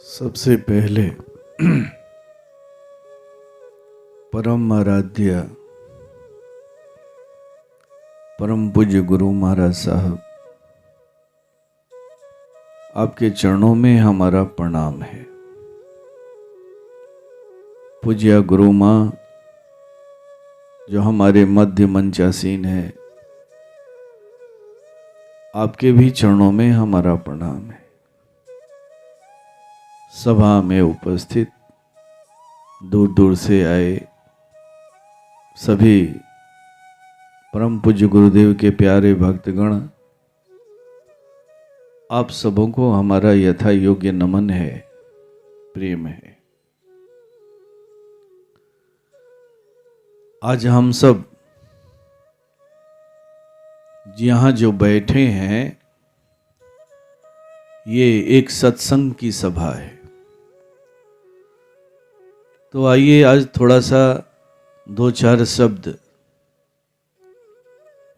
सबसे पहले परम आराध्य परम पूज्य गुरु महाराज साहब, आपके चरणों में हमारा प्रणाम है। पूज्य गुरु माँ जो हमारे मध्य मंचासीन है, आपके भी चरणों में हमारा प्रणाम है। सभा में उपस्थित दूर दूर से आए सभी परम पूज्य गुरुदेव के प्यारे भक्तगण, आप सबों को हमारा यथा योग्य नमन है, प्रेम है। आज हम सब यहाँ जो बैठे हैं, ये एक सत्संग की सभा है। तो आइए आज थोड़ा सा दो चार शब्द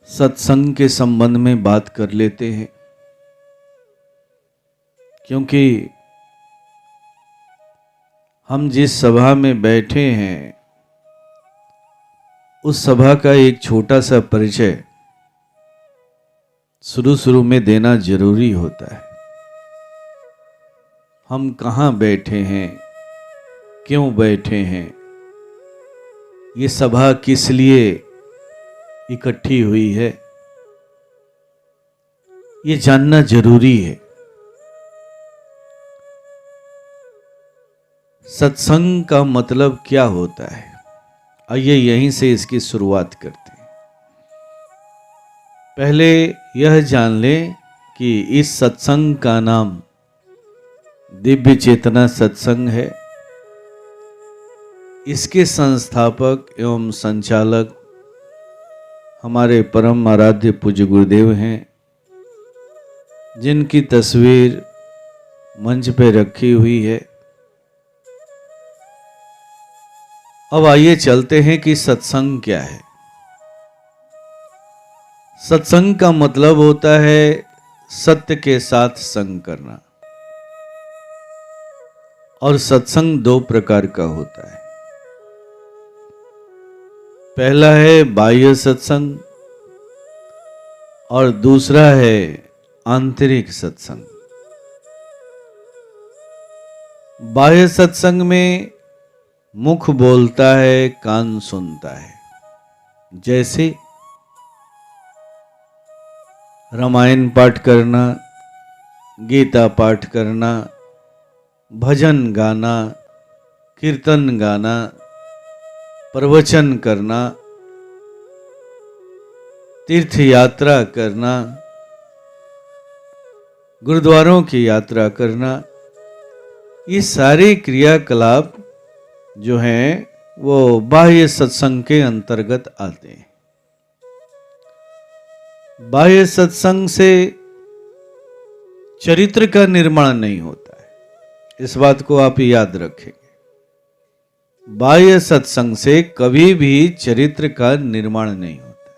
सत्संग के संबंध में बात कर लेते हैं, क्योंकि हम जिस सभा में बैठे हैं उस सभा का एक छोटा सा परिचय शुरू में देना जरूरी होता है। हम कहाँ बैठे हैं, क्यों बैठे हैं, ये सभा किस लिए इकट्ठी हुई है, ये जानना जरूरी है। सत्संग का मतलब क्या होता है, आइए यहीं से इसकी शुरुआत करते हैं। पहले यह जान लें कि इस सत्संग का नाम दिव्य चेतना सत्संग है। इसके संस्थापक एवं संचालक हमारे परम आराध्य पूज्य गुरुदेव हैं, जिनकी तस्वीर मंच पे रखी हुई है। अब आइए चलते हैं कि सत्संग क्या है। सत्संग का मतलब होता है सत्य के साथ संग करना। और सत्संग दो प्रकार का होता है। पहला है बाह्य सत्संग और दूसरा है आंतरिक सत्संग। बाह्य सत्संग में मुख बोलता है, कान सुनता है। जैसे रामायण पाठ करना, गीता पाठ करना, भजन गाना, कीर्तन गाना, प्रवचन करना, तीर्थ यात्रा करना, गुरुद्वारों की यात्रा करना, ये सारे क्रियाकलाप जो हैं वो बाह्य सत्संग के अंतर्गत आते हैं। बाह्य सत्संग से चरित्र का निर्माण नहीं होता है, इस बात को आप याद रखेंगे। बाह्य सत्संग से कभी भी चरित्र का निर्माण नहीं होता।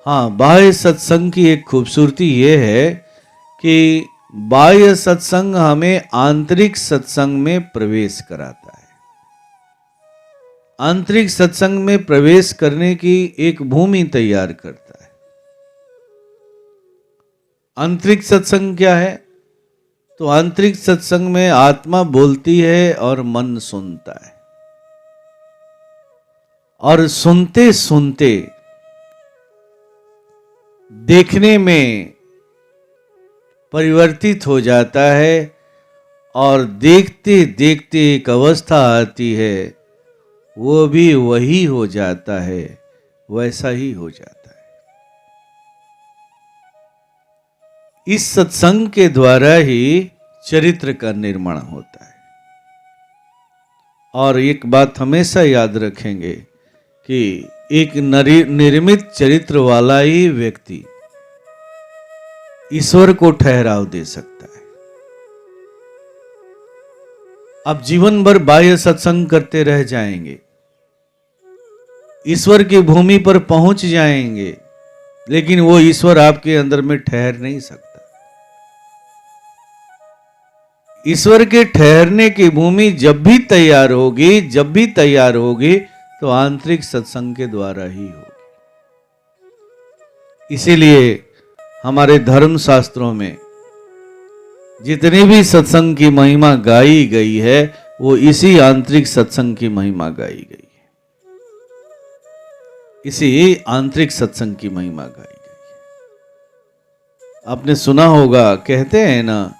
हाँ, बाह्य सत्संग की एक खूबसूरती यह है कि बाह्य सत्संग हमें आंतरिक सत्संग में प्रवेश कराता है। आंतरिक सत्संग में प्रवेश करने की एक भूमि तैयार करता है। आंतरिक सत्संग क्या है? तो आंतरिक सत्संग में आत्मा बोलती है और मन सुनता है। और सुनते सुनते देखने में परिवर्तित हो जाता है और देखते देखते एक अवस्था आती है, वो भी वही हो जाता है, वैसा ही हो जाता है। इस सत्संग के द्वारा ही चरित्र का निर्माण होता है। और एक बात हमेशा याद रखेंगे कि एक निर्मित चरित्र वाला ही व्यक्ति ईश्वर को ठहराव दे सकता है। आप जीवन भर बाह्य सत्संग करते रह जाएंगे, ईश्वर की भूमि पर पहुंच जाएंगे, लेकिन वो ईश्वर आपके अंदर में ठहर नहीं सकता। ईश्वर के ठहरने की भूमि जब भी तैयार होगी तो आंतरिक सत्संग के द्वारा ही होगी। इसीलिए हमारे धर्म शास्त्रों में जितनी भी सत्संग की महिमा गाई गई है वो इसी आंतरिक सत्संग की महिमा गाई गई है, इसी आंतरिक सत्संग की महिमा गाई गई है। आपने सुना होगा, कहते हैं ना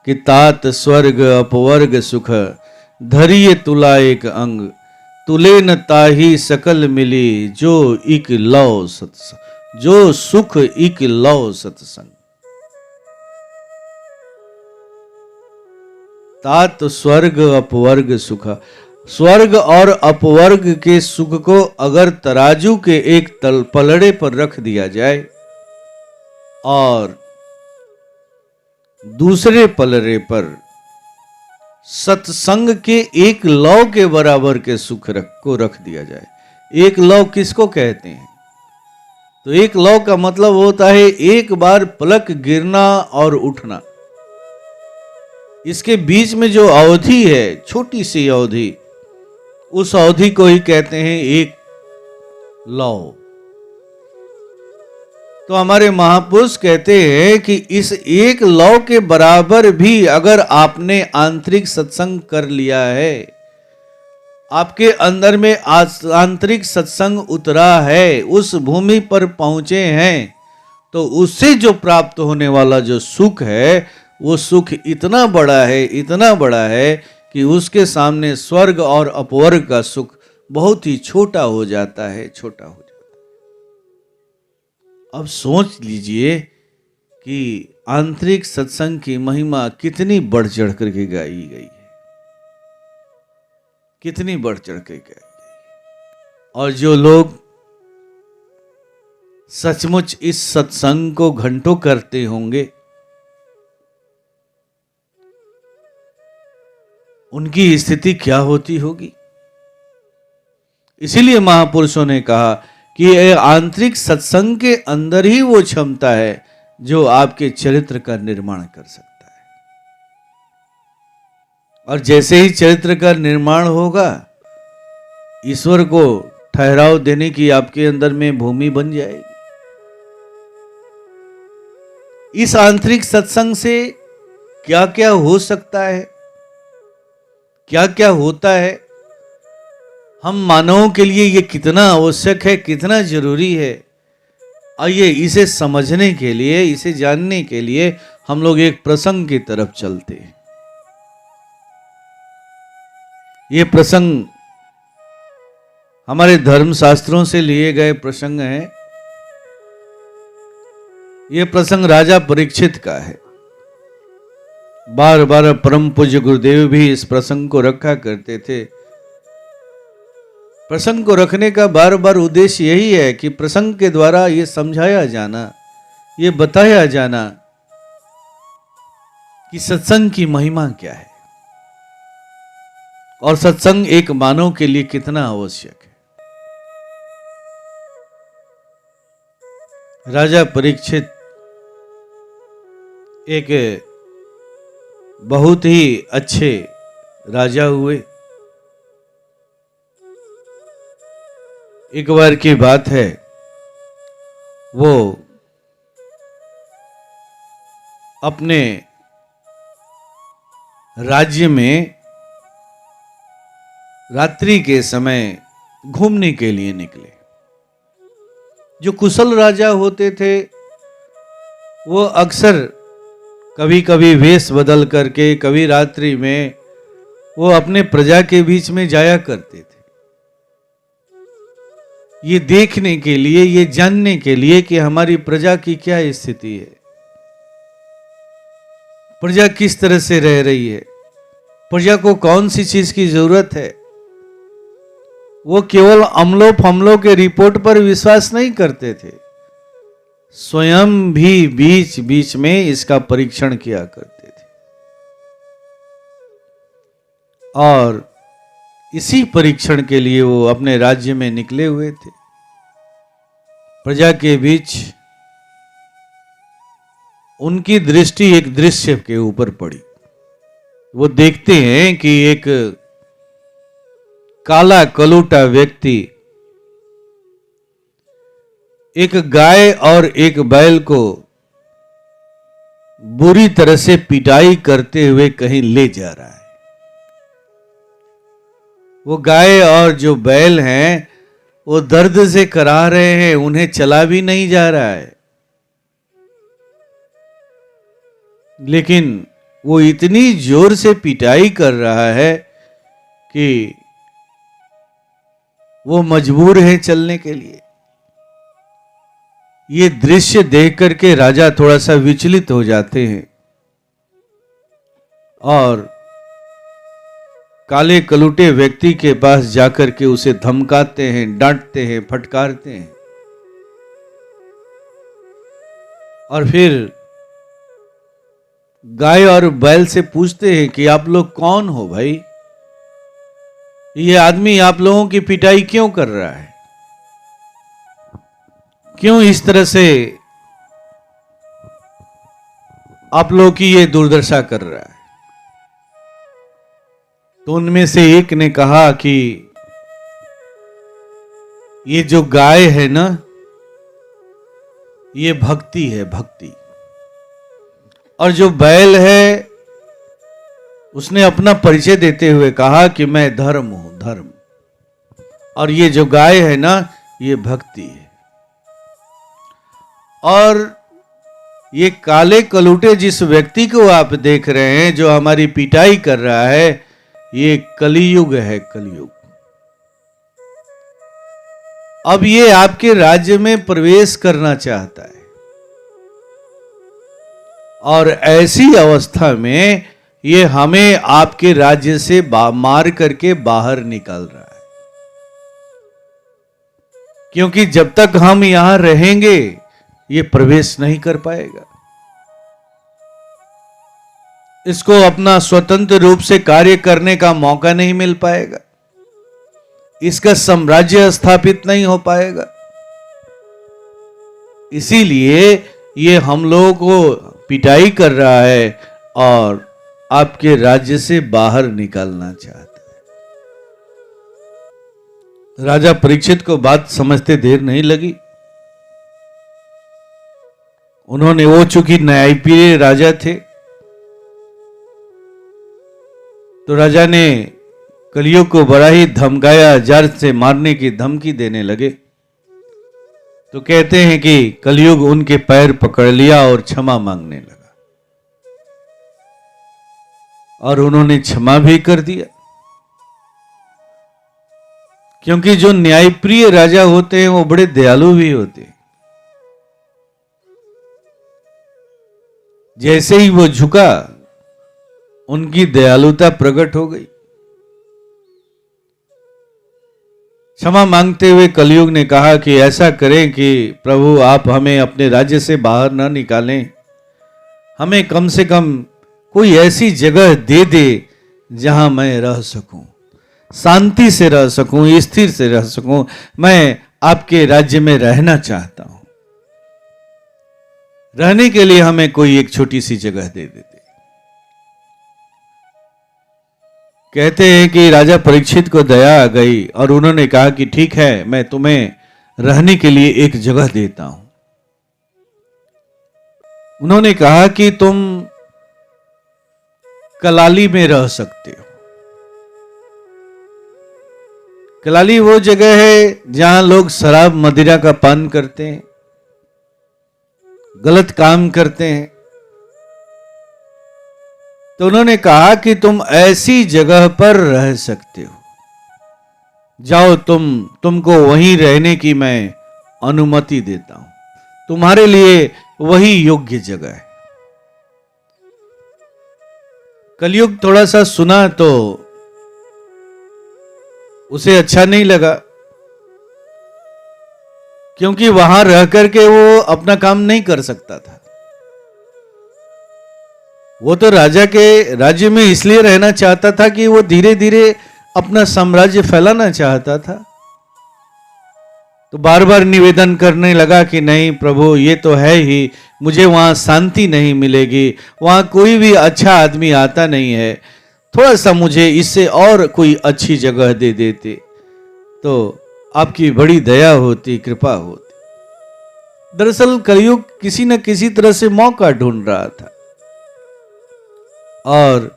कि तात स्वर्ग अपवर्ग सुख धरिय तुला एक अंग तुले न ताही सकल मिली जो इक लौ सत्संग, जो सुख इक लौ सत्संग। तात स्वर्ग अपवर्ग सुख, स्वर्ग और अपवर्ग के सुख को अगर तराजू के एक पलड़े पर रख दिया जाए और दूसरे पलड़े पर सत्संग के एक लौ के बराबर के सुख को रख दिया जाए। एक लौ किसको कहते हैं? तो एक लौ का मतलब होता है एक बार पलक गिरना और उठना। इसके बीच में जो अवधि है, छोटी सी अवधि, उस अवधि को ही कहते हैं एक लौ। तो हमारे महापुरुष कहते हैं कि इस एक लौ के बराबर भी अगर आपने आंतरिक सत्संग कर लिया है, आपके अंदर में आंतरिक सत्संग उतरा है, उस भूमि पर पहुंचे हैं, तो उससे जो प्राप्त होने वाला जो सुख है वो सुख इतना बड़ा है कि उसके सामने स्वर्ग और अपवर्ग का सुख बहुत ही छोटा हो जाता है, छोटा हो जाता है। अब सोच लीजिए कि आंतरिक सत्संग की महिमा कितनी बढ़ चढ़ करके गाई गई है, कितनी बढ़ चढ़ के गाई गई। और जो लोग सचमुच इस सत्संग को घंटों करते होंगे, उनकी स्थिति क्या होती होगी। इसीलिए महापुरुषों ने कहा कि आंतरिक सत्संग के अंदर ही वो क्षमता है जो आपके चरित्र का निर्माण कर सकता है। और जैसे ही चरित्र का निर्माण होगा, ईश्वर को ठहराव देने की आपके अंदर में भूमि बन जाएगी। इस आंतरिक सत्संग से क्या क्या हो सकता है, क्या क्या होता है, हम मानवों के लिए ये कितना आवश्यक है, कितना जरूरी है, आइए इसे समझने के लिए, इसे जानने के लिए हम लोग एक प्रसंग की तरफ चलते हैं। ये प्रसंग हमारे धर्म शास्त्रों से लिए गए प्रसंग हैं। ये प्रसंग राजा परीक्षित का है। बार बार परम पूज्य गुरुदेव भी इस प्रसंग को रखा करते थे। प्रसंग को रखने का बार बार उद्देश्य यही है कि प्रसंग के द्वारा ये समझाया जाना, ये बताया जाना कि सत्संग की महिमा क्या है और सत्संग एक मानव के लिए कितना आवश्यक है। राजा परीक्षित एक बहुत ही अच्छे राजा हुए। एक बार की बात है, वो अपने राज्य में रात्रि के समय घूमने के लिए निकले। जो कुशल राजा होते थे वो अक्सर कभी कभी वेश बदल करके, कभी रात्रि में वो अपने प्रजा के बीच में जाया करते थे, ये देखने के लिए, ये जानने के लिए कि हमारी प्रजा की क्या स्थिति है, प्रजा किस तरह से रह रही है, प्रजा को कौन सी चीज की जरूरत है। वो केवल अमलो फमलो के रिपोर्ट पर विश्वास नहीं करते थे, स्वयं भी बीच बीच में इसका परीक्षण किया करते थे। और इसी परीक्षण के लिए वो अपने राज्य में निकले हुए थे। प्रजा के बीच उनकी दृष्टि एक दृश्य के ऊपर पड़ी। वो देखते हैं कि एक काला कलूटा व्यक्ति एक गाय और एक बैल को बुरी तरह से पिटाई करते हुए कहीं ले जा रहा है। वो गाय और जो बैल हैं वो दर्द से कराह रहे हैं, उन्हें चला भी नहीं जा रहा है, लेकिन वो इतनी जोर से पिटाई कर रहा है कि वो मजबूर है चलने के लिए। ये दृश्य देख करके राजा थोड़ा सा विचलित हो जाते हैं और काले कलूटे व्यक्ति के पास जाकर के उसे धमकाते हैं, डांटते हैं, फटकारते हैं और फिर गाय और बैल से पूछते हैं कि आप लोग कौन हो भाई? ये आदमी आप लोगों की पिटाई क्यों कर रहा है? क्यों इस तरह से आप लोगों की ये दुर्दशा कर रहा है? तो उनमें से एक ने कहा कि ये जो गाय है ना, ये भक्ति है, भक्ति। और जो बैल है उसने अपना परिचय देते हुए कहा कि मैं धर्म हूं, धर्म। और ये जो गाय है ना, ये भक्ति है। और ये काले कलूटे जिस व्यक्ति को आप देख रहे हैं जो हमारी पिटाई कर रहा है, ये कलियुग है, कलियुग। अब ये आपके राज्य में प्रवेश करना चाहता है और ऐसी अवस्था में ये हमें आपके राज्य से मार करके बाहर निकाल रहा है, क्योंकि जब तक हम यहां रहेंगे ये प्रवेश नहीं कर पाएगा। इसको अपना स्वतंत्र रूप से कार्य करने का मौका नहीं मिल पाएगा, इसका साम्राज्य स्थापित नहीं हो पाएगा। इसीलिए ये हम लोगों को पिटाई कर रहा है और आपके राज्य से बाहर निकालना चाहता है। राजा परीक्षित को बात समझते देर नहीं लगी। उन्होंने, वो चूंकि न्यायप्रिय राजा थे, तो राजा ने कलियुग को बड़ा ही धमकाया, जार से मारने की धमकी देने लगे। तो कहते हैं कि कलियुग उनके पैर पकड़ लिया और क्षमा मांगने लगा और उन्होंने क्षमा भी कर दिया, क्योंकि जो न्यायप्रिय राजा होते हैं वो बड़े दयालु भी होते हैं। जैसे ही वो झुका, उनकी दयालुता प्रकट हो गई। क्षमा मांगते हुए कलियुग ने कहा कि ऐसा करें कि प्रभु आप हमें अपने राज्य से बाहर न निकालें, हमें कम से कम कोई ऐसी जगह दे दे जहां मैं रह सकूं, शांति से रह सकूं, स्थिर से रह सकूं। मैं आपके राज्य में रहना चाहता हूं, रहने के लिए हमें कोई एक छोटी सी जगह दे देते। कहते हैं कि राजा परीक्षित को दया आ गई और उन्होंने कहा कि ठीक है, मैं तुम्हें रहने के लिए एक जगह देता हूं। उन्होंने कहा कि तुम कलाली में रह सकते हो। कलाली वो जगह है जहां लोग शराब मदिरा का पान करते हैं, गलत काम करते हैं। तो उन्होंने कहा कि तुम ऐसी जगह पर रह सकते हो, जाओ, तुमको वहीं रहने की मैं अनुमति देता हूं, तुम्हारे लिए वही योग्य जगह है। कलियुग थोड़ा सा सुना तो उसे अच्छा नहीं लगा, क्योंकि वहां रह करके वो अपना काम नहीं कर सकता था। वो तो राजा के राज्य में इसलिए रहना चाहता था कि वो धीरे धीरे अपना साम्राज्य फैलाना चाहता था। तो बार बार निवेदन करने लगा कि नहीं प्रभु, ये तो है ही, मुझे वहां शांति नहीं मिलेगी, वहां कोई भी अच्छा आदमी आता नहीं है, थोड़ा सा मुझे इससे और कोई अच्छी जगह दे देते तो आपकी बड़ी दया होती, कृपा होती। दरअसल कलयुग किसी न किसी तरह से मौका ढूंढ रहा था और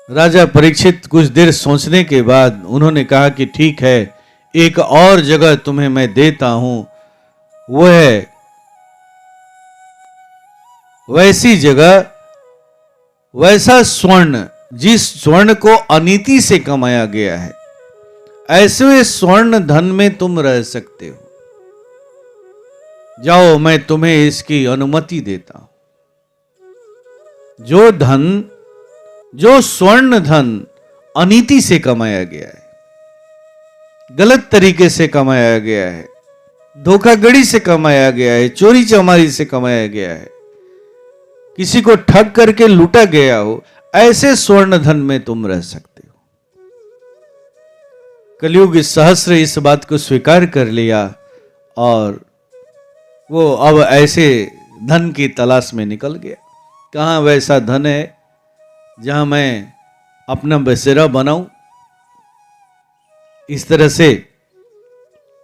राजा परीक्षित कुछ देर सोचने के बाद उन्होंने कहा कि ठीक है, एक और जगह तुम्हें मैं देता हूं, वो है वैसी जगह, वैसा स्वर्ण जिस स्वर्ण को अनीति से कमाया गया है, ऐसे स्वर्ण धन में तुम रह सकते हो। जाओ, मैं तुम्हें इसकी अनुमति देता हूं। जो धन, जो स्वर्ण धन अनीति से कमाया गया है, गलत तरीके से कमाया गया है, धोखाधड़ी से कमाया गया है, चोरी चमारी से कमाया गया है, किसी को ठग करके लूटा गया हो, ऐसे स्वर्ण धन में तुम रह सकते हो। कलयुग सहस्र इस बात को स्वीकार कर लिया और वो अब ऐसे धन की तलाश में निकल गया। कहां वैसा धन है जहां मैं अपना बसेरा बनाऊं। इस तरह से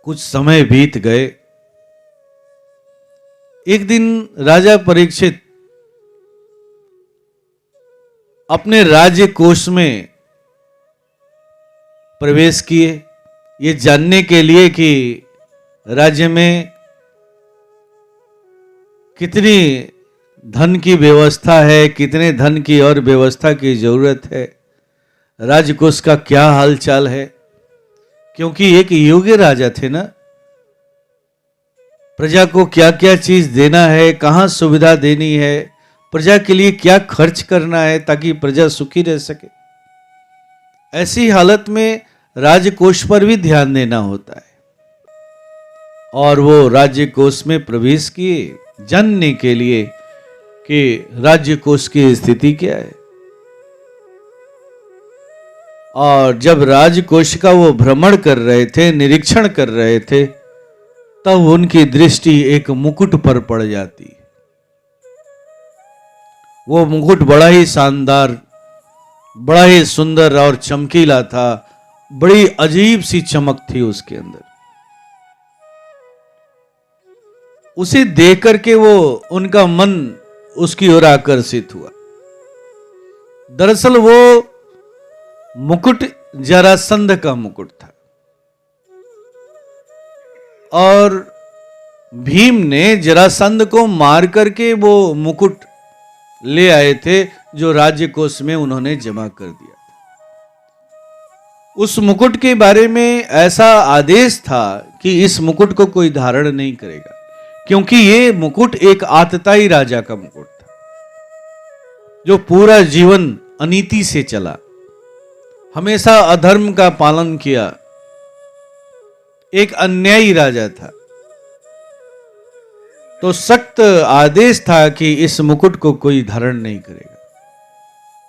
कुछ समय बीत गए। एक दिन राजा परीक्षित अपने राज्य कोष में प्रवेश किए, ये जानने के लिए कि राज्य में कितनी धन की व्यवस्था है, कितने धन की और व्यवस्था की जरूरत है, राजकोष का क्या हालचाल है। क्योंकि एक योग्य राजा थे ना, प्रजा को क्या क्या चीज देना है, कहां सुविधा देनी है, प्रजा के लिए क्या खर्च करना है ताकि प्रजा सुखी रह सके। ऐसी हालत में राजकोष पर भी ध्यान देना होता है। और वो राज्य कोष में प्रवेश किए जानने के लिए कि राज्य कोष की स्थिति क्या है। और जब राजकोष का वो भ्रमण कर रहे थे, निरीक्षण कर रहे थे, तब उनकी दृष्टि एक मुकुट पर पड़ जाती। वो मुकुट बड़ा ही शानदार, बड़ा ही सुंदर और चमकीला था। बड़ी अजीब सी चमक थी उसके अंदर। उसे देख करके वो उनका मन उसकी ओर आकर्षित हुआ। दरअसल वो मुकुट जरासंध का मुकुट था और भीम ने जरासंध को मार करके वो मुकुट ले आए थे जो राज्य कोष में उन्होंने जमा कर दिया। उस मुकुट के बारे में ऐसा आदेश था कि इस मुकुट को कोई धारण नहीं करेगा, क्योंकि ये मुकुट एक आतताई राजा का मुकुट था जो पूरा जीवन अनीति से चला, हमेशा अधर्म का पालन किया, एक अन्यायी राजा था। तो सख्त आदेश था कि इस मुकुट को कोई धारण नहीं करेगा।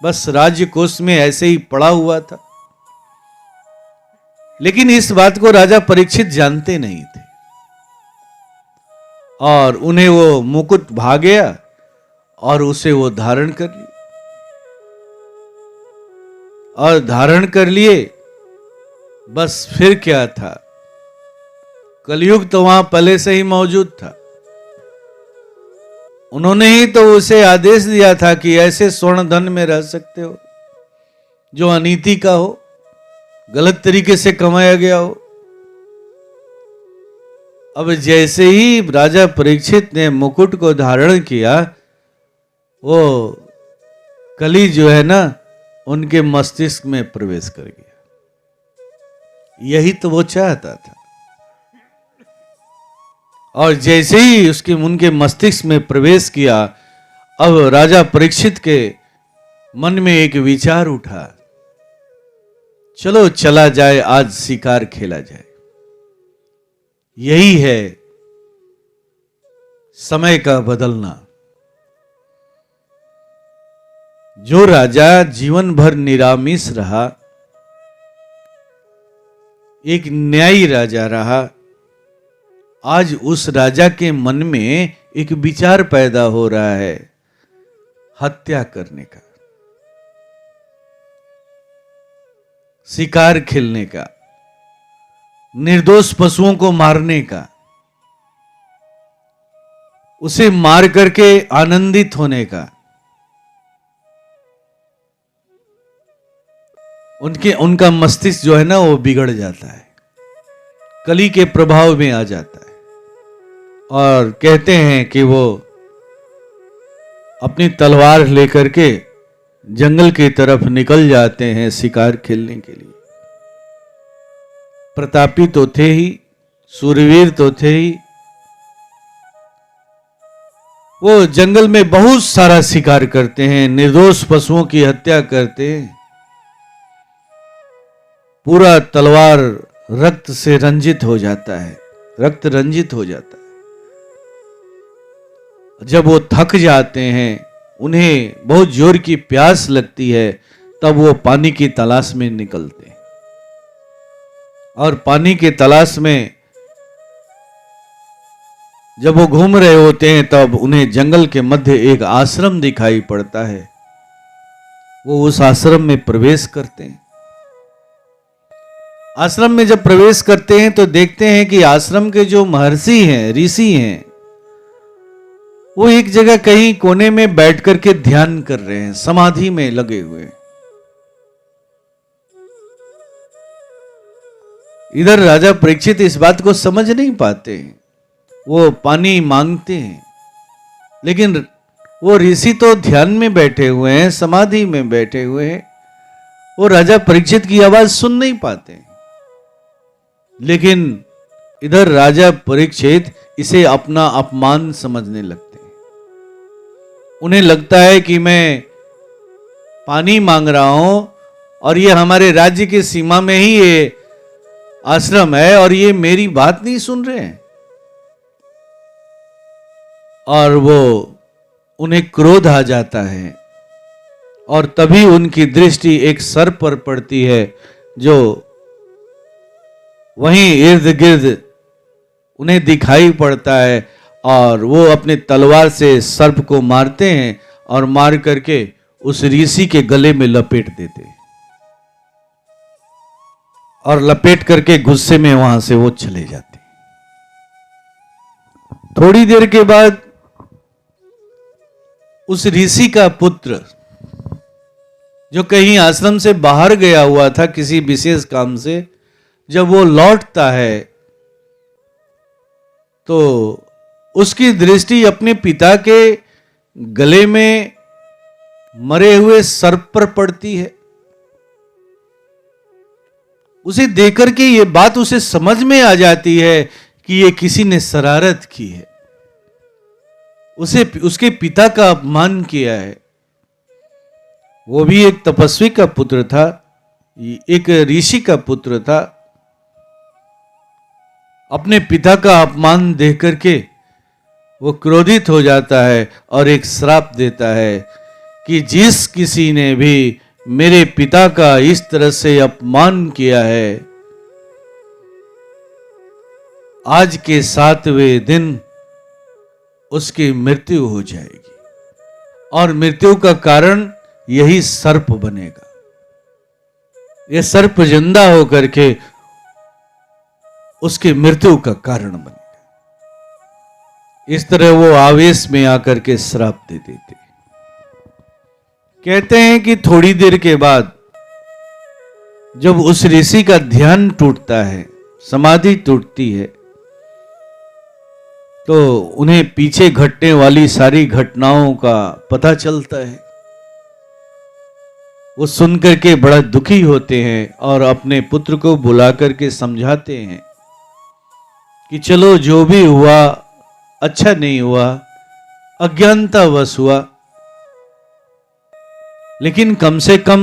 बस राज्य कोष में ऐसे ही पड़ा हुआ था। लेकिन इस बात को राजा परीक्षित जानते नहीं थे और उन्हें वो मुकुट भा गया और उसे वो धारण कर लिया। और धारण कर लिए, बस फिर क्या था, कलयुग तो वहां पहले से ही मौजूद था। उन्होंने ही तो उसे आदेश दिया था कि ऐसे स्वर्ण धन में रह सकते हो जो अनीति का हो, गलत तरीके से कमाया गया हो। अब जैसे ही राजा परीक्षित ने मुकुट को धारण किया, वो कली जो है ना उनके मस्तिष्क में प्रवेश कर गया। यही तो वो चाहता था। और जैसे ही उसके उनके मस्तिष्क में प्रवेश किया, अब राजा परीक्षित के मन में एक विचार उठा, चलो चला जाए, आज शिकार खेला जाए। यही है समय का बदलना। जो राजा जीवन भर निरामिष रहा, एक न्यायी राजा रहा, आज उस राजा के मन में एक विचार पैदा हो रहा है हत्या करने का। शिकार खेलने का, निर्दोष पशुओं को मारने का, उसे मार करके आनंदित होने का, उनका मस्तिष्क जो है ना वो बिगड़ जाता है, कली के प्रभाव में आ जाता है। और कहते हैं कि वो अपनी तलवार लेकर के जंगल की तरफ निकल जाते हैं शिकार खेलने के लिए। प्रतापी तो थे ही, सूरवीर तो थे ही, वो जंगल में बहुत सारा शिकार करते हैं, निर्दोष पशुओं की हत्या करते हैं। पूरा तलवार रक्त से रंजित हो जाता है, रक्त रंजित हो जाता है। जब वो थक जाते हैं, उन्हें बहुत जोर की प्यास लगती है, तब वो पानी की तलाश में निकलते हैं। और पानी की तलाश में जब वो घूम रहे होते हैं, तब उन्हें जंगल के मध्य एक आश्रम दिखाई पड़ता है। वो उस आश्रम में प्रवेश करते हैं। आश्रम में जब प्रवेश करते हैं तो देखते हैं कि आश्रम के जो महर्षि हैं, ऋषि हैं, वो एक जगह कहीं कोने में बैठ करके ध्यान कर रहे हैं, समाधि में लगे हुए। इधर राजा परीक्षित इस बात को समझ नहीं पाते हैं। वो पानी मांगते हैं, लेकिन वो ऋषि तो ध्यान में बैठे हुए हैं, समाधि में बैठे हुए हैं। वो राजा परीक्षित की आवाज सुन नहीं पाते हैं। लेकिन इधर राजा परीक्षित इसे अपना अपमान समझने लगते हैं। उन्हें लगता है कि मैं पानी मांग रहा हूं और ये हमारे राज्य की सीमा में ही ये आश्रम है और ये मेरी बात नहीं सुन रहे हैं। और वो उन्हें क्रोध आ जाता है और तभी उनकी दृष्टि एक सर्प पर पड़ती है जो वहीं इर्द गिर्द उन्हें दिखाई पड़ता है। और वो अपने तलवार से सर्प को मारते हैं और मार करके उस ऋषि के गले में लपेट देते हैं। और लपेट करके गुस्से में वहां से वो चले जाते हैं। थोड़ी देर के बाद उस ऋषि का पुत्र जो कहीं आश्रम से बाहर गया हुआ था किसी विशेष काम से, जब वो लौटता है तो उसकी दृष्टि अपने पिता के गले में मरे हुए सर्प पर पड़ती है। उसे देखकर के ये बात उसे समझ में आ जाती है कि ये किसी ने शरारत की है, उसे उसके पिता का अपमान किया है। वो भी एक तपस्वी का पुत्र था, एक ऋषि का पुत्र था। अपने पिता का अपमान देख करके वो क्रोधित हो जाता है और एक श्राप देता है कि जिस किसी ने भी मेरे पिता का इस तरह से अपमान किया है, आज के 7वें दिन उसकी मृत्यु हो जाएगी और मृत्यु का कारण यही सर्प बनेगा। यह सर्प जिंदा होकर के उसकी मृत्यु का कारण बनेगा। इस तरह वो आवेश में आकर के श्राप दे देते। कहते हैं कि थोड़ी देर के बाद जब उस ऋषि का ध्यान टूटता है, समाधि टूटती है, तो उन्हें पीछे घटने वाली सारी घटनाओं का पता चलता है। वो सुनकर के बड़ा दुखी होते हैं और अपने पुत्र को बुला करके समझाते हैं कि चलो जो भी हुआ अच्छा नहीं हुआ, अज्ञानतावश हुआ, लेकिन कम से कम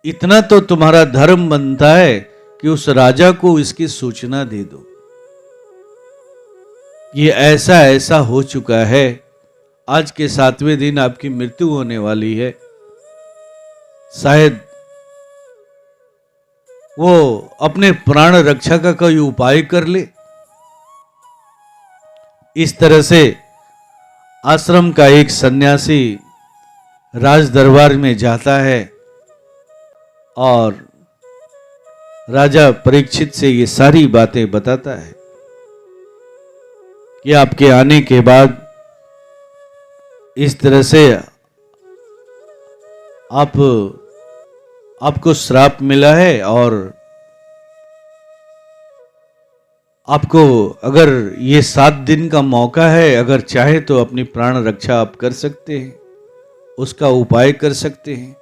इतना तो तुम्हारा धर्म बनता है कि उस राजा को इसकी सूचना दे दो। ये ऐसा ऐसा हो चुका है, आज के 7वें दिन आपकी मृत्यु होने वाली है, शायद वो अपने प्राण रक्षा का कोई उपाय कर ले। इस तरह से आश्रम का एक सन्यासी राज दरबार में जाता है और राजा परीक्षित से ये सारी बातें बताता है कि आपके आने के बाद इस तरह से आपको श्राप मिला है और आपको अगर ये 7 दिन का मौका है, अगर चाहे तो अपनी प्राण रक्षा आप कर सकते हैं, उसका उपाय कर सकते हैं।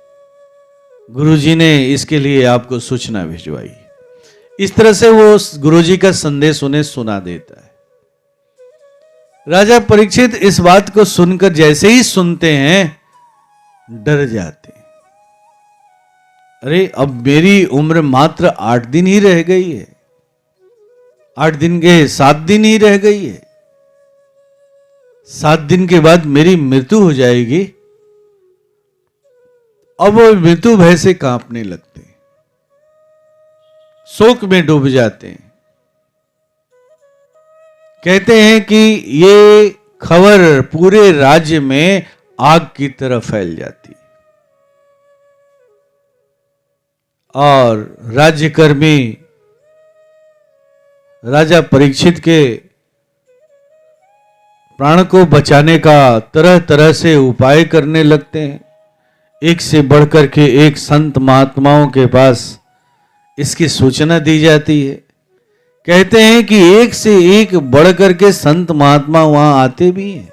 गुरुजी ने इसके लिए आपको सूचना भिजवाई। इस तरह से वो गुरुजी का संदेश उन्हें सुना देता है। राजा परीक्षित इस बात को सुनकर जैसे ही सुनते हैं डर जाते हैं। अरे अब मेरी उम्र मात्र 8 दिन ही रह गई है, 8 दिन के 7 दिन ही रह गई है, 7 दिन के बाद मेरी मृत्यु हो जाएगी। अब वो मृत्यु भय से कांपने लगते हैं, शोक में डूब जाते हैं। कहते हैं कि ये खबर पूरे राज्य में आग की तरह फैल जाती है और राज्यकर्मी राजा परीक्षित के प्राण को बचाने का तरह तरह से उपाय करने लगते हैं। एक से बढ़कर के एक संत महात्माओं के पास इसकी सूचना दी जाती है। कहते हैं कि एक से एक बढ़कर के संत महात्मा वहां आते भी हैं,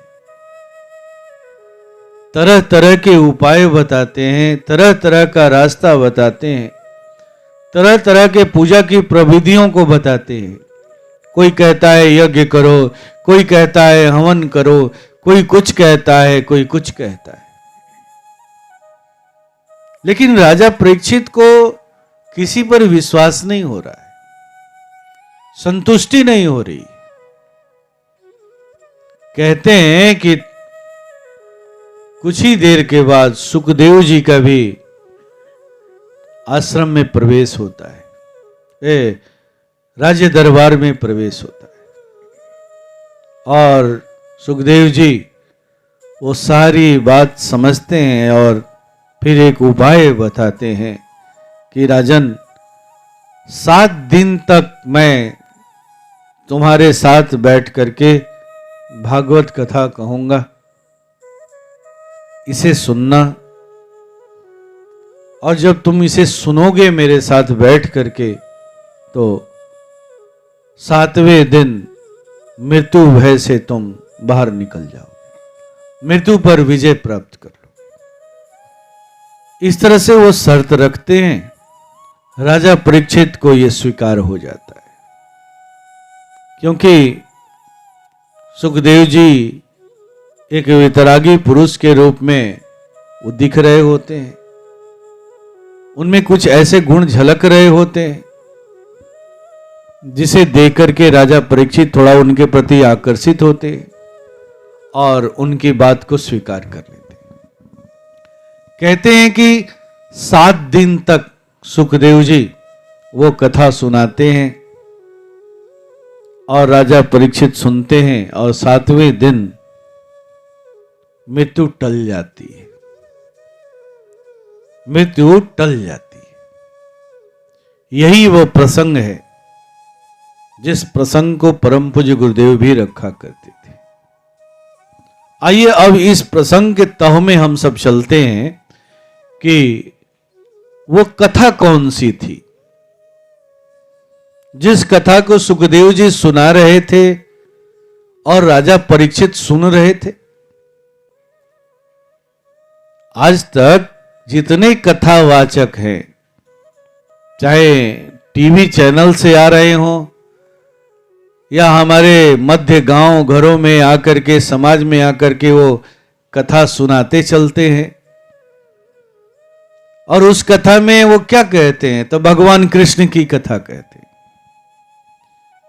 तरह तरह के उपाय बताते हैं, तरह तरह का रास्ता बताते हैं, तरह तरह के पूजा की प्रविधियों को बताते हैं। कोई कहता है यज्ञ करो, कोई कहता है हवन करो, कोई कुछ कहता है, कोई कुछ कहता है। लेकिन राजा परीक्षित को किसी पर विश्वास नहीं हो रहा है, संतुष्टि नहीं हो रही। कहते हैं कि कुछ ही देर के बाद सुखदेव जी का भी आश्रम में प्रवेश होता है, राज्य दरबार में प्रवेश होता है और सुखदेव जी वो सारी बात समझते हैं और फिर एक उपाय बताते हैं कि राजन 7 दिन तक मैं तुम्हारे साथ बैठ करके भागवत कथा कहूंगा, इसे सुनना और जब तुम इसे सुनोगे मेरे साथ बैठ करके तो 7वें दिन मृत्यु भय से तुम बाहर निकल जाओगे, मृत्यु पर विजय प्राप्त कर लो। इस तरह से वो शर्त रखते हैं। राजा परीक्षित को यह स्वीकार हो जाता है क्योंकि सुखदेव जी एक वितरागी पुरुष के रूप में वो दिख रहे होते हैं, उनमें कुछ ऐसे गुण झलक रहे होते हैं जिसे देख करके राजा परीक्षित थोड़ा उनके प्रति आकर्षित होते हैं और उनकी बात को स्वीकार कर लेते हैं। कहते हैं कि 7 दिन तक सुखदेव जी वो कथा सुनाते हैं और राजा परीक्षित सुनते हैं और 7वें दिन मृत्यु टल जाती है, मृत्यु टल जाती है। यही वो प्रसंग है जिस प्रसंग को परम पूज्य गुरुदेव भी रखा करते थे। आइए अब इस प्रसंग के तह में हम सब चलते हैं कि वो कथा कौन सी थी जिस कथा को सुखदेव जी सुना रहे थे और राजा परीक्षित सुन रहे थे। आज तक जितने कथावाचक हैं, चाहे टीवी चैनल से आ रहे हों या हमारे मध्य गांव घरों में आकर के, समाज में आकर के वो कथा सुनाते चलते हैं और उस कथा में वो क्या कहते हैं तो भगवान कृष्ण की कथा कहते हैं।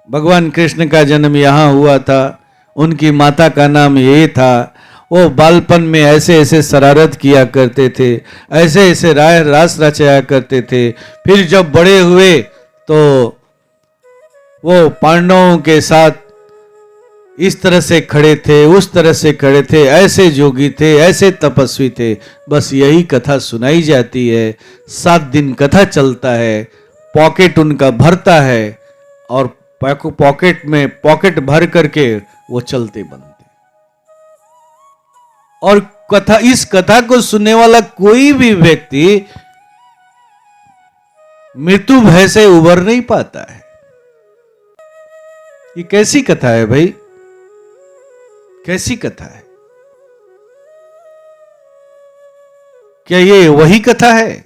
भगवान कृष्ण का जन्म यहाँ हुआ था, उनकी माता का नाम ये था, वो बालपन में ऐसे ऐसे शरारत किया करते थे, ऐसे ऐसे रास रचाया करते थे। फिर जब बड़े हुए तो वो पांडवों के साथ इस तरह से खड़े थे, उस तरह से खड़े थे, ऐसे जोगी थे, ऐसे तपस्वी थे। बस यही कथा सुनाई जाती है। 7 दिन कथा चलता है पॉकेट उनका भरता है और पॉकेट में पॉकेट भर करके वो चलते बनते। और इस कथा को सुनने वाला कोई भी व्यक्ति मृत्यु भय से उबर नहीं पाता है। ये कैसी कथा है भाई, कैसी कथा है? क्या ये वही कथा है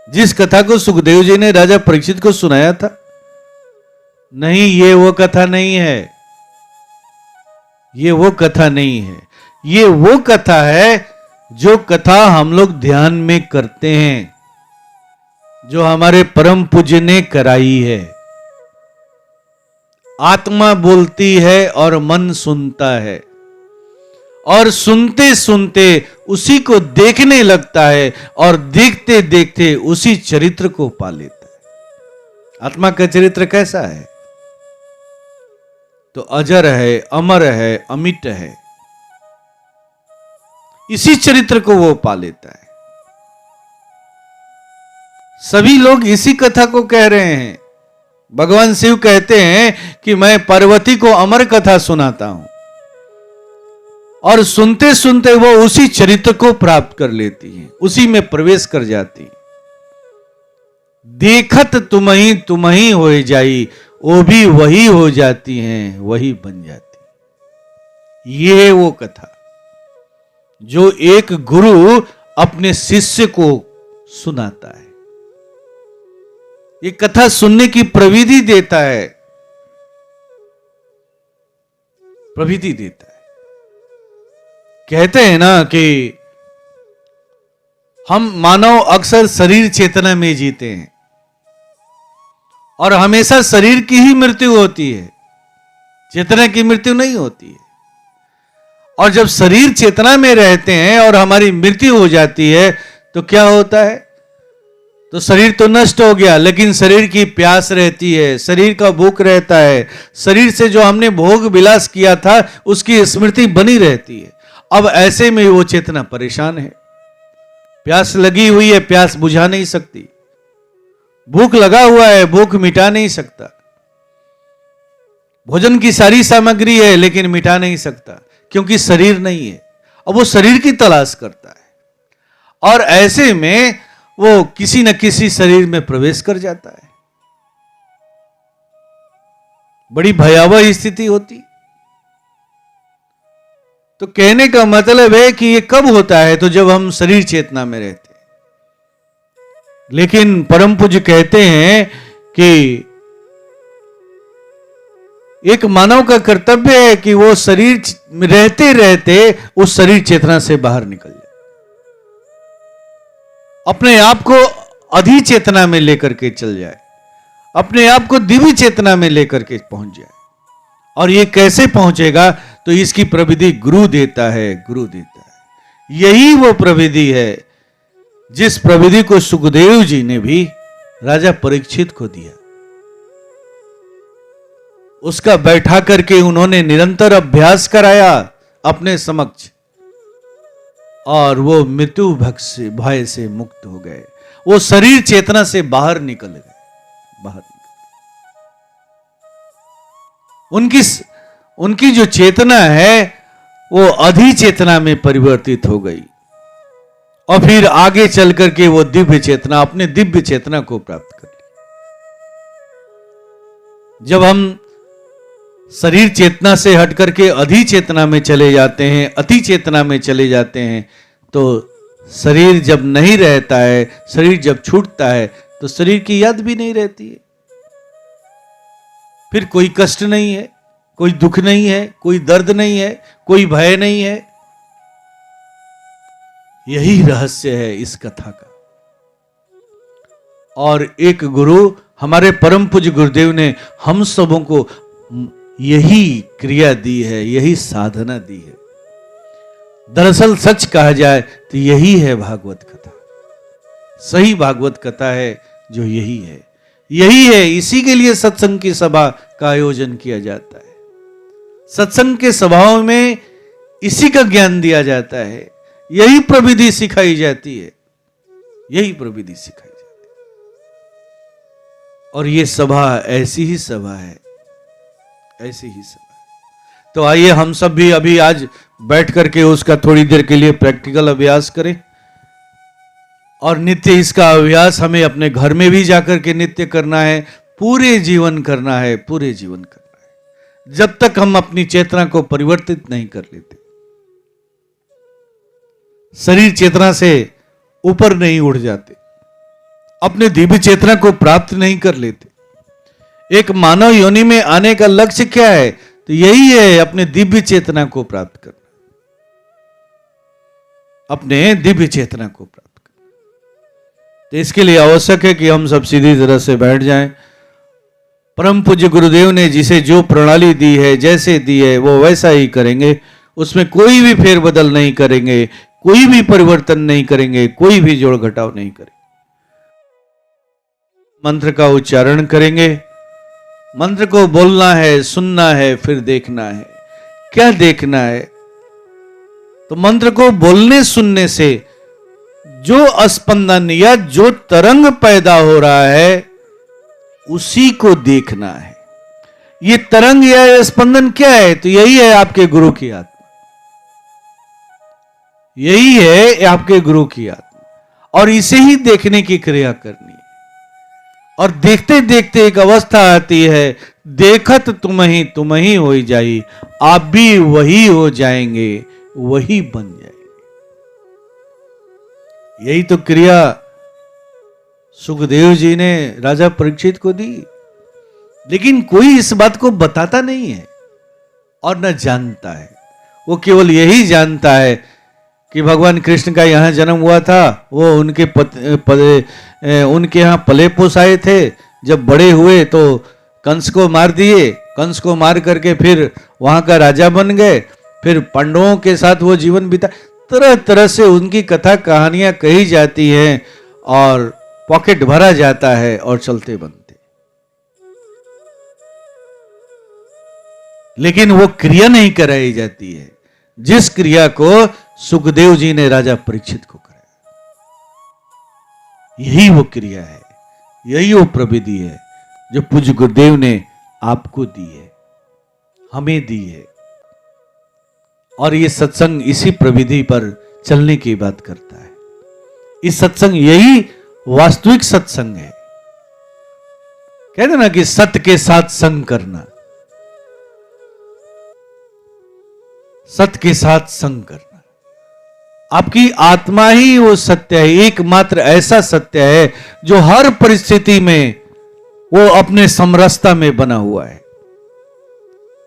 जिस कथा को सुखदेव जी ने राजा परीक्षित को सुनाया था? नहीं, ये वो कथा नहीं है, ये वो कथा नहीं है। ये वो कथा है जो कथा हम लोग ध्यान में करते हैं, जो हमारे परम पूज्य ने कराई है। आत्मा बोलती है और मन सुनता है, और सुनते सुनते उसी को देखने लगता है, और देखते देखते उसी चरित्र को पा लेता है। आत्मा का चरित्र कैसा है? तो अजर है, अमर है, अमिट है। इसी चरित्र को वो पा लेता है। सभी लोग इसी कथा को कह रहे हैं। भगवान शिव कहते हैं कि मैं पार्वती को अमर कथा सुनाता हूं, और सुनते सुनते वो उसी चरित्र को प्राप्त कर लेती हैं, उसी में प्रवेश कर जाती हैं। देखत तुम ही हो जाई, वो भी वही हो जाती हैं, वही बन जाती। ये वो कथा जो एक गुरु अपने शिष्य को सुनाता है। ये कथा सुनने की प्रविधि देता है, प्रविधि देता है। कहते हैं ना कि हम मानव अक्सर शरीर चेतना में जीते हैं, और हमेशा शरीर की ही मृत्यु होती है, चेतना की मृत्यु नहीं होती है। और जब शरीर चेतना में रहते हैं और हमारी मृत्यु हो जाती है तो क्या होता है? तो शरीर तो नष्ट हो गया, लेकिन शरीर की प्यास रहती है, शरीर का भूख रहता है, शरीर से जो हमने भोग विलास किया था उसकी स्मृति बनी रहती है। अब ऐसे में वो चेतना परेशान है, प्यास लगी हुई है, प्यास बुझा नहीं सकती, भूख लगा हुआ है, भूख मिटा नहीं सकता, भोजन की सारी सामग्री है लेकिन मिटा नहीं सकता, क्योंकि शरीर नहीं है। अब वो शरीर की तलाश करता है, और ऐसे में वो किसी न किसी शरीर में प्रवेश कर जाता है। बड़ी भयावह स्थिति होती। तो कहने का मतलब है कि ये कब होता है? तो जब हम शरीर चेतना में रहते हैं। लेकिन परम पूज्य कहते हैं कि एक मानव का कर्तव्य है कि वो शरीर रहते रहते उस शरीर चेतना से बाहर निकल जाए, अपने आप को अधि चेतना में लेकर के चल जाए, अपने आप को दिव्य चेतना में लेकर के पहुंच जाए। और ये कैसे पहुंचेगा? तो इसकी प्रविधि गुरु देता है, गुरु देता है। यही वो प्रविधि है जिस प्रविधि को सुखदेव जी ने भी राजा परीक्षित को दिया। उसका बैठा करके उन्होंने निरंतर अभ्यास कराया अपने समक्ष, और वो मृत्यु भय से मुक्त हो गए। वो शरीर चेतना से बाहर निकल गए, बाहर निकल। उनकी जो चेतना है वो अधि चेतना में परिवर्तित हो गई, और फिर आगे चल करके वो दिव्य चेतना, अपने दिव्य चेतना को प्राप्त कर ली। जब हम शरीर चेतना से हट करके अधि चेतना में चले जाते हैं, अति चेतना में चले जाते हैं, तो शरीर जब नहीं रहता है, शरीर जब छूटता है तो शरीर की याद भी नहीं रहती है। फिर कोई कष्ट नहीं है, कोई दुख नहीं है, कोई दर्द नहीं है, कोई भय नहीं है। यही रहस्य है इस कथा का। और एक गुरु, हमारे परम पूज्य गुरुदेव ने हम सबों को यही क्रिया दी है, यही साधना दी है। दरअसल सच कहा जाए तो यही है भागवत कथा। सही भागवत कथा है जो यही है, यही है। इसी के लिए सत्संग की सभा का आयोजन किया जाता है। सत्संग के सभाओं में इसी का ज्ञान दिया जाता है, यही प्रविधि सिखाई जाती है, यही प्रविधि सिखाई जाती है। और ये सभा ऐसी ही सभा है, ऐसी ही सभा है। तो आइए हम सब भी अभी आज बैठ करके उसका थोड़ी देर के लिए प्रैक्टिकल अभ्यास करें। और नित्य इसका अभ्यास हमें अपने घर में भी जाकर के नित्य करना है, पूरे जीवन करना है, पूरे जीवन करना है, जब तक हम अपनी चेतना को परिवर्तित नहीं कर लेते, शरीर चेतना से ऊपर नहीं उड़ जाते, अपने दिव्य चेतना को प्राप्त नहीं कर लेते। एक मानव योनि में आने का लक्ष्य क्या है? तो यही है, अपने दिव्य चेतना को प्राप्त करना, अपने दिव्य चेतना को प्राप्त करना। तो इसके लिए आवश्यक है कि हम सब सीधी तरह से बैठ जाएं। परम पूज्य गुरुदेव ने जिसे जो प्रणाली दी है, जैसे दी है, वो वैसा ही करेंगे, उसमें कोई भी फेरबदल नहीं करेंगे, कोई भी परिवर्तन नहीं करेंगे, कोई भी जोड़ घटाव नहीं करेंगे। मंत्र का उच्चारण करेंगे, मंत्र को बोलना है, सुनना है, फिर देखना है। क्या देखना है? तो मंत्र को बोलने सुनने से जो स्पंदन या जो तरंग पैदा हो रहा है उसी को देखना है। ये तरंग या स्पंदन क्या है? तो यही है आपके गुरु की आत्मा, यही है आपके गुरु की आत्मा, और इसे ही देखने की क्रिया करनी है। और देखते देखते एक अवस्था आती है, देखत तुम ही हो जाई, आप भी वही हो जाएंगे, वही बन जाएंगे। यही तो क्रिया सुखदेव जी ने राजा परीक्षित को दी, लेकिन कोई इस बात को बताता नहीं है और न जानता है। वो केवल यही जानता है कि भगवान कृष्ण का यहाँ जन्म हुआ था, वो उनके यहाँ पले पोसाए थे, जब बड़े हुए तो कंस को मार दिए, कंस को मार करके फिर वहाँ का राजा बन गए, फिर पांडवों के साथ वो जीवन बिता। तरह तरह से उनकी कथा कहानियां कही जाती हैं और पॉकेट भरा जाता है और चलते बनते, लेकिन वो क्रिया नहीं कराई जाती है जिस क्रिया को सुखदेव जी ने राजा परीक्षित को कराया। यही वो क्रिया है, यही वो प्रविधि है जो पूज्य गुरुदेव ने आपको दी है, हमें दी है। और ये सत्संग इसी प्रविधि पर चलने की बात करता है। इस सत्संग यही वास्तविक सत्संग है। कहते ना कि सत्य के साथ संग करना, सत्य के साथ संग करना। आपकी आत्मा ही वो सत्य है, एकमात्र ऐसा सत्य है जो हर परिस्थिति में वो अपने समरसता में बना हुआ है।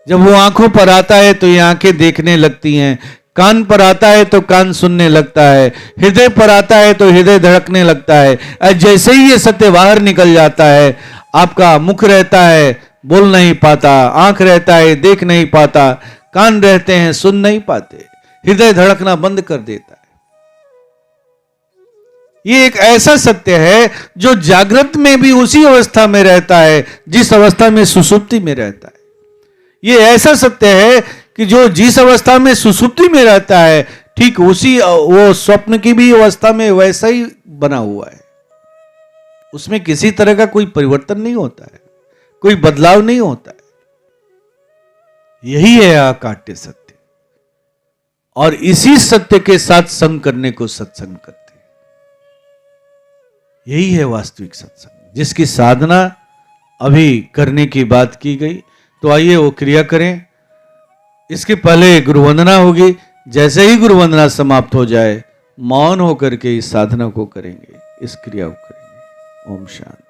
जब वो आंखों पर आता है तो ये आंखें देखने लगती हैं, कान पर आता है तो कान सुनने लगता है, हृदय पर आता है तो हृदय धड़कने लगता है। जैसे ही ये सत्य बाहर निकल जाता है, आपका मुख रहता है बोल नहीं पाता, आंख रहता है देख नहीं पाता, कान रहते हैं सुन नहीं पाते, हृदय धड़कना बंद कर देता है। ये एक ऐसा सत्य है जो जागृत में भी उसी अवस्था में रहता है जिस अवस्था में सुषुप्ति में रहता है। ये ऐसा सत्य है कि जो जिस अवस्था में सुषुप्ति में रहता है, ठीक उसी वो स्वप्न की भी अवस्था में वैसा ही बना हुआ है। उसमें किसी तरह का कोई परिवर्तन नहीं होता है, कोई बदलाव नहीं होता है। यही है अकाट्य सत्य, और इसी सत्य के साथ संग करने को सत्संग करते हैं। यही है वास्तविक सत्संग, जिसकी साधना अभी करने की बात की गई। तो आइए वो क्रिया करें। इसके पहले गुरुवंदना होगी। जैसे ही गुरुवंदना समाप्त हो जाए, मौन होकर के इस साधना को करेंगे, इस क्रिया को करेंगे। ओम शांति।